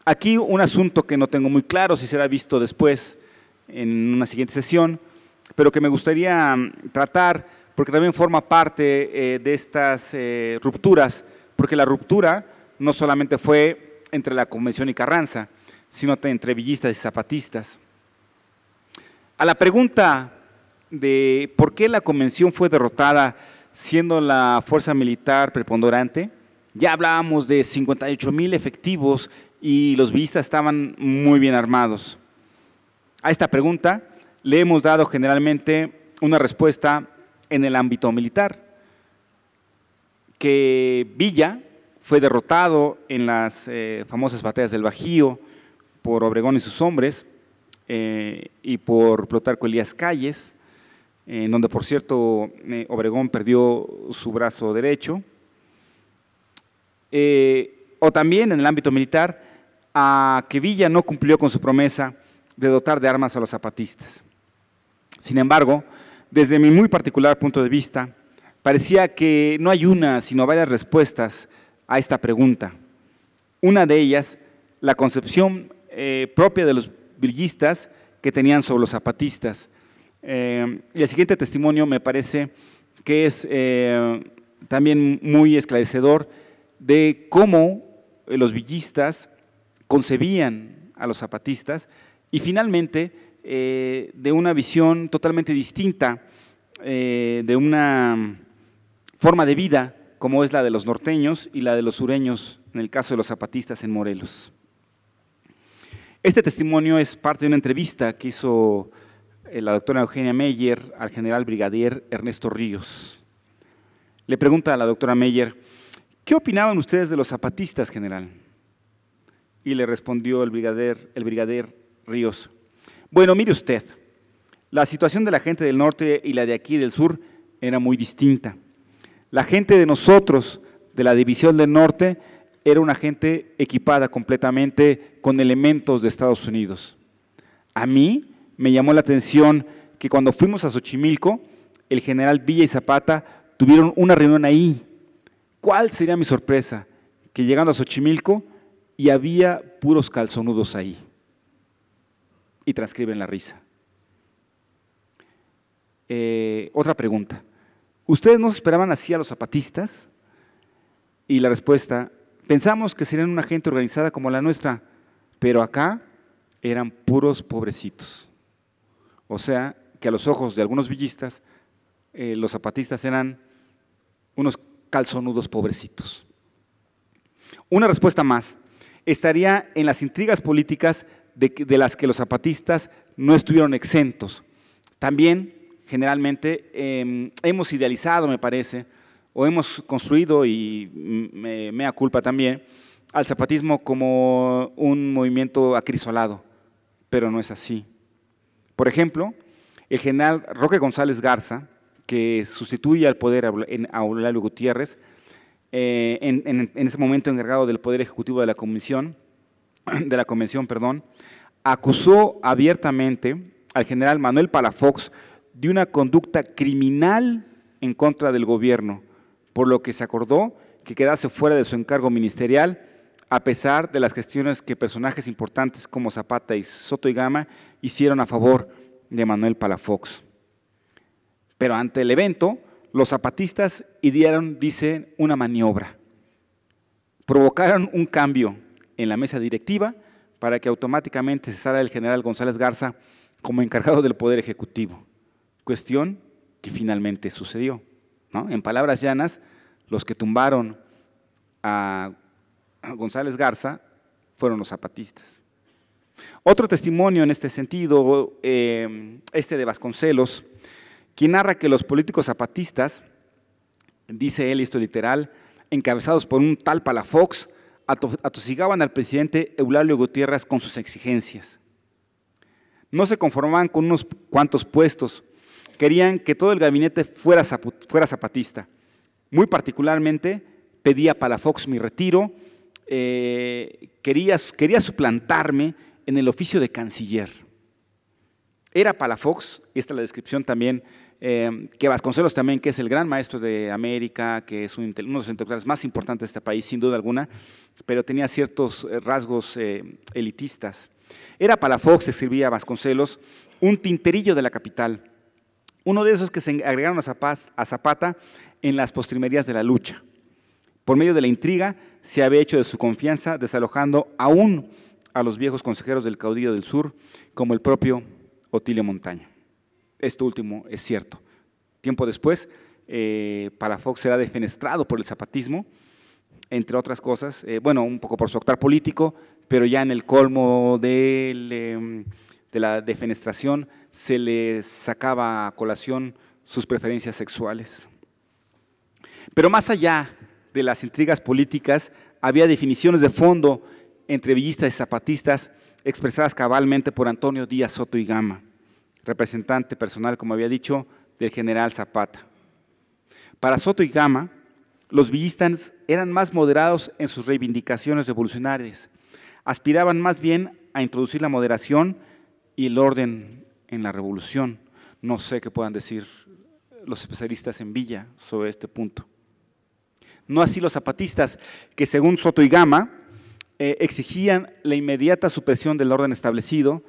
Aquí un asunto que no tengo muy claro si será visto después en una siguiente sesión, pero que me gustaría tratar porque también forma parte de estas rupturas, porque la ruptura no solamente fue entre la convención y Carranza, sino entre villistas y zapatistas. A la pregunta de por qué la convención fue derrotada siendo la fuerza militar preponderante, ya hablábamos de 58,000 efectivos y los villistas estaban muy bien armados. A esta pregunta le hemos dado generalmente una respuesta en el ámbito militar, que Villa fue derrotado en las famosas batallas del Bajío por Obregón y sus hombres y por Plutarco Elías Calles, en donde, por cierto, Obregón perdió su brazo derecho, o también en el ámbito militar, a que Villa no cumplió con su promesa de dotar de armas a los zapatistas. Sin embargo, desde mi muy particular punto de vista, parecía que no hay una, sino varias respuestas a esta pregunta. Una de ellas, la concepción propia de los villistas que tenían sobre los zapatistas. Y el siguiente testimonio me parece que es también muy esclarecedor de cómo los villistas concebían a los zapatistas y finalmente de una visión totalmente distinta, de una forma de vida como es la de los norteños y la de los sureños, en el caso de los zapatistas en Morelos. Este testimonio es parte de una entrevista que hizo la doctora Eugenia Meyer al general brigadier Ernesto Ríos. Le pregunta a la doctora Meyer: ¿qué opinaban ustedes de los zapatistas, general? Y le respondió el brigadier Ríos: bueno, mire usted, la situación de la gente del norte y la de aquí del sur era muy distinta. La gente de nosotros, de la división del norte, era una gente equipada completamente con elementos de Estados Unidos. A mí me llamó la atención que cuando fuimos a Xochimilco, el general Villa y Zapata tuvieron una reunión ahí. ¿Cuál sería mi sorpresa? Que llegando a Xochimilco y había puros calzonudos ahí. Y transcriben la risa. Otra pregunta: ¿ustedes no se esperaban así a los zapatistas? Y la respuesta: pensamos que serían una gente organizada como la nuestra, pero acá eran puros pobrecitos. O sea, que a los ojos de algunos villistas, los zapatistas eran unos calzonudos pobrecitos. Una respuesta más estaría en las intrigas políticas de las que los zapatistas no estuvieron exentos. También, generalmente, hemos idealizado, me parece, o hemos construido, y mea culpa también, al zapatismo como un movimiento acrisolado, pero no es así. Por ejemplo, el general Roque González Garza, que sustituye al poder a Eulalio Gutiérrez, en ese momento encargado del Poder Ejecutivo de la Convención, acusó abiertamente al general Manuel Palafox de una conducta criminal en contra del gobierno, por lo que se acordó que quedase fuera de su encargo ministerial, a pesar de las gestiones que personajes importantes como Zapata y Soto y Gama hicieron a favor de Manuel Palafox. Pero ante el evento, los zapatistas idearon, dicen, una maniobra. Provocaron un cambio en la mesa directiva para que automáticamente cesara el general González Garza como encargado del Poder Ejecutivo, cuestión que finalmente sucedió, ¿no? En palabras llanas, los que tumbaron a González Garza fueron los zapatistas. Otro testimonio en este sentido, este de Vasconcelos, quien narra que los políticos zapatistas, dice él, esto literal, encabezados por un tal Palafox, atosigaban al presidente Eulalio Gutiérrez con sus exigencias. No se conformaban con unos cuantos puestos, querían que todo el gabinete fuera zapatista. Muy particularmente pedía a Palafox mi retiro, quería suplantarme en el oficio de canciller. Era Palafox, esta es la descripción también, que Vasconcelos también, que es el gran maestro de América, que es uno de los intelectuales más importantes de este país, sin duda alguna, pero tenía ciertos rasgos elitistas. Era Palafox, escribía Vasconcelos, un tinterillo de la capital, uno de esos que se agregaron a Zapata en las postrimerías de la lucha. Por medio de la intriga, se había hecho de su confianza, desalojando aún a los viejos consejeros del caudillo del sur, como el propio Otilio Montaño. Esto último es cierto. Tiempo después, Palafox será defenestrado por el zapatismo, entre otras cosas, bueno, un poco por su actuar político, pero ya en el colmo de la defenestración se le sacaba a colación sus preferencias sexuales. Pero más allá de las intrigas políticas, había definiciones de fondo entre villistas y zapatistas expresadas cabalmente por Antonio Díaz Soto y Gama, representante personal, como había dicho, del general Zapata. Para Soto y Gama, los villistas eran más moderados en sus reivindicaciones revolucionarias, aspiraban más bien a introducir la moderación y el orden en la revolución. No sé qué puedan decir los especialistas en Villa sobre este punto. No así los zapatistas, que según Soto y Gama, exigían la inmediata supresión del orden establecido,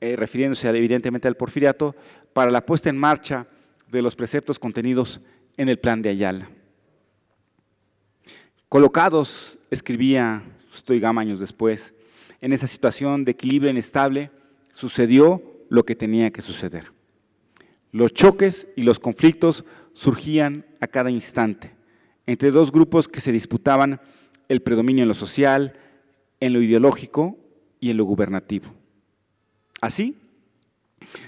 refiriéndose evidentemente al porfiriato, para la puesta en marcha de los preceptos contenidos en el Plan de Ayala. Colocados, escribía Soto y Gama años después, en esa situación de equilibrio inestable, sucedió lo que tenía que suceder. Los choques y los conflictos surgían a cada instante, entre dos grupos que se disputaban el predominio en lo social, en lo ideológico y en lo gubernativo. Así,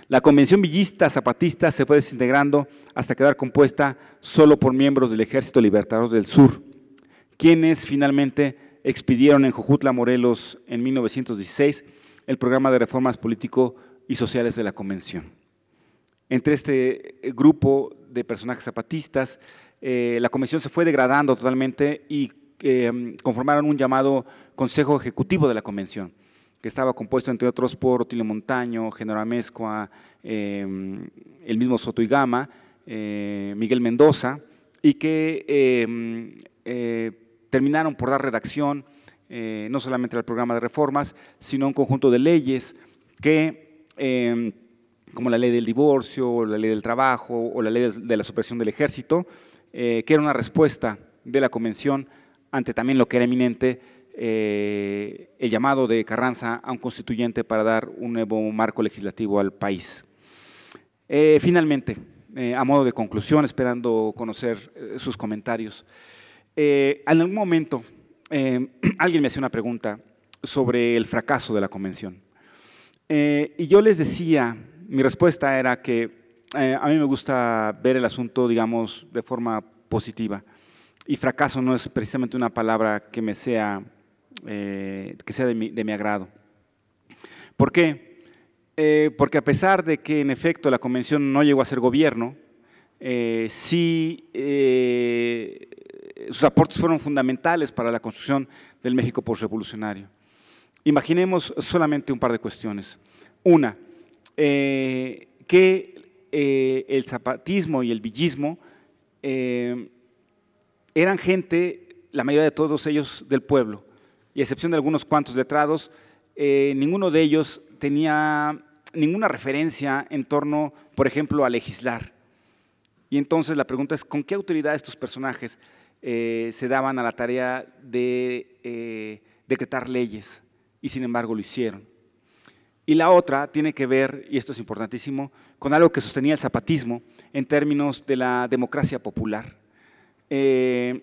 la convención villista zapatista se fue desintegrando hasta quedar compuesta solo por miembros del Ejército Libertador del Sur, quienes finalmente expidieron en Jojutla, Morelos, en 1916, el programa de reformas político y sociales de la convención. Entre este grupo de personajes zapatistas, la convención se fue degradando totalmente y conformaron un llamado Consejo Ejecutivo de la Convención, que estaba compuesto, entre otros, por Otilio Montaño, Genaro Amezcua, el mismo Soto y Gama, Miguel Mendoza, y que terminaron por dar redacción no solamente al programa de reformas, sino a un conjunto de leyes que, como la ley del divorcio, la ley del trabajo o la ley de la supresión del ejército, que era una respuesta de la convención ante también lo que era eminente, el llamado de Carranza a un constituyente para dar un nuevo marco legislativo al país. Finalmente, a modo de conclusión, esperando conocer sus comentarios, en algún momento alguien me hacía una pregunta sobre el fracaso de la convención. Y yo les decía, mi respuesta era que a mí me gusta ver el asunto, digamos, de forma positiva. Y fracaso no es precisamente una palabra que me sea, de mi agrado. ¿Por qué? Porque a pesar de que en efecto la convención no llegó a ser gobierno, sí sus aportes fueron fundamentales para la construcción del México posrevolucionario. Imaginemos solamente un par de cuestiones. Una, que el zapatismo y el villismo eran gente, la mayoría de todos ellos del pueblo, y a excepción de algunos cuantos letrados, ninguno de ellos tenía ninguna referencia en torno, por ejemplo, a legislar. Y entonces la pregunta es, ¿con qué autoridad estos personajes se daban a la tarea de decretar leyes? Y sin embargo lo hicieron. Y la otra tiene que ver, y esto es importantísimo, con algo que sostenía el zapatismo en términos de la democracia popular. El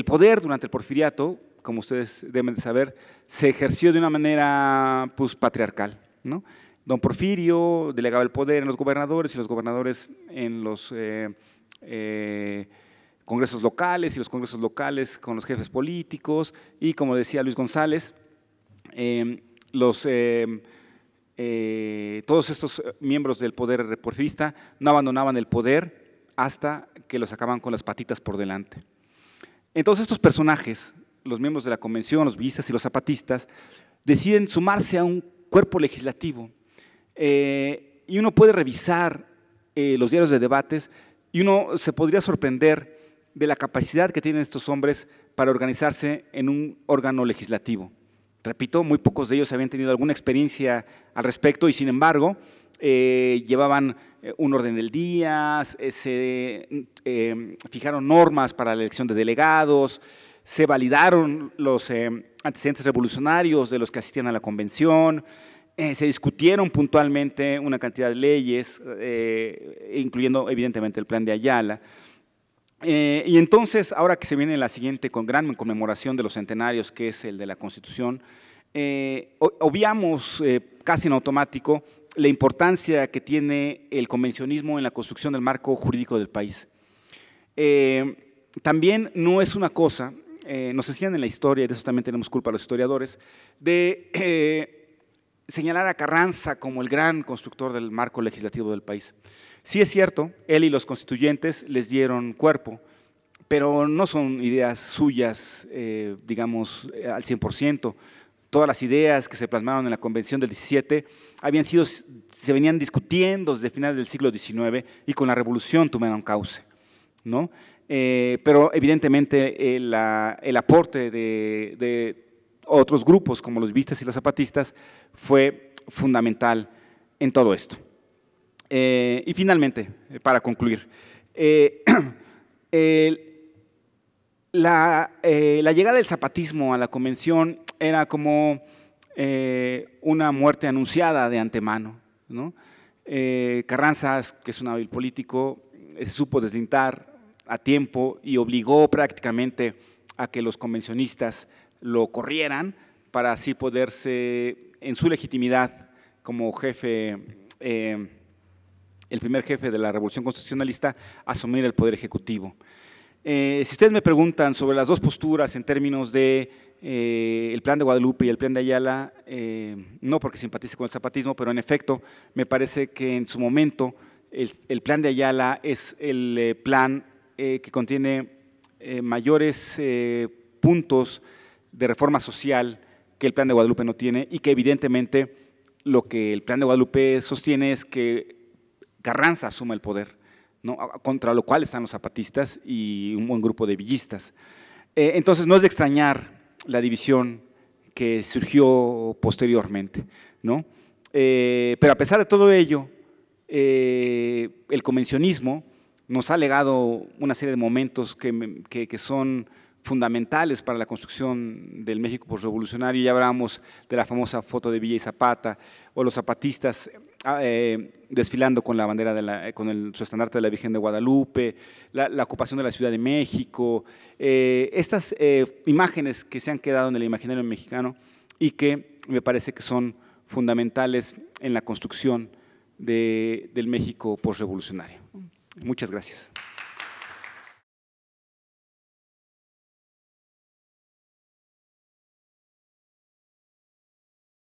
poder durante el porfiriato, como ustedes deben de saber, se ejerció de una manera pues, patriarcal, ¿no? Don Porfirio delegaba el poder en los gobernadores y los gobernadores en los congresos locales y los congresos locales con los jefes políticos y, como decía Luis González, todos estos miembros del poder porfirista no abandonaban el poder hasta que lo sacaban con las patitas por delante. Entonces estos personajes, los miembros de la convención, los villistas y los zapatistas, deciden sumarse a un cuerpo legislativo y uno puede revisar los diarios de debates y uno se podría sorprender de la capacidad que tienen estos hombres para organizarse en un órgano legislativo. Repito, muy pocos de ellos habían tenido alguna experiencia al respecto y sin embargo llevaban un orden del día, se fijaron normas para la elección de delegados, se validaron los antecedentes revolucionarios de los que asistían a la convención, se discutieron puntualmente una cantidad de leyes, incluyendo evidentemente el Plan de Ayala. Y entonces, ahora que se viene la siguiente con gran conmemoración de los centenarios, que es el de la Constitución, obviamos casi en automático la importancia que tiene el convencionismo en la construcción del marco jurídico del país. También no es una cosa, nos enseñan en la historia, y de eso también tenemos culpa los historiadores, de señalar a Carranza como el gran constructor del marco legislativo del país. Sí es cierto, él y los constituyentes les dieron cuerpo, pero no son ideas suyas, digamos, al 100%. Todas las ideas que se plasmaron en la Convención del 17 se venían discutiendo desde finales del siglo XIX y con la Revolución tomaron cauce, ¿no? Pero evidentemente el aporte de otros grupos como los villistas y los zapatistas fue fundamental en todo esto. Y finalmente, para concluir, la llegada del zapatismo a la convención era como una muerte anunciada de antemano, ¿no? Carranza, que es un hábil político, se supo deslindar a tiempo y obligó prácticamente a que los convencionistas lo corrieran para así poderse, en su legitimidad como jefe, el primer jefe de la Revolución Constitucionalista, asumir el poder ejecutivo. Si ustedes me preguntan sobre las dos posturas en términos de el Plan de Guadalupe y el Plan de Ayala, no porque simpatice con el zapatismo, pero en efecto me parece que en su momento el Plan de Ayala es el plan que contiene mayores puntos de reforma social que el Plan de Guadalupe no tiene y que evidentemente lo que el Plan de Guadalupe sostiene es que Carranza asuma el poder, ¿no? Contra lo cual están los zapatistas y un buen grupo de villistas. Entonces no es de extrañar la división que surgió posteriormente, ¿no? Pero a pesar de todo ello, el convencionismo nos ha legado una serie de momentos que son fundamentales para la construcción del México posrevolucionario. Ya hablamos de la famosa foto de Villa y Zapata, o los zapatistas desfilando con la bandera, con su estandarte de la Virgen de Guadalupe, la ocupación de la Ciudad de México, estas imágenes que se han quedado en el imaginario mexicano y que me parece que son fundamentales en la construcción del México posrevolucionario. Muchas gracias.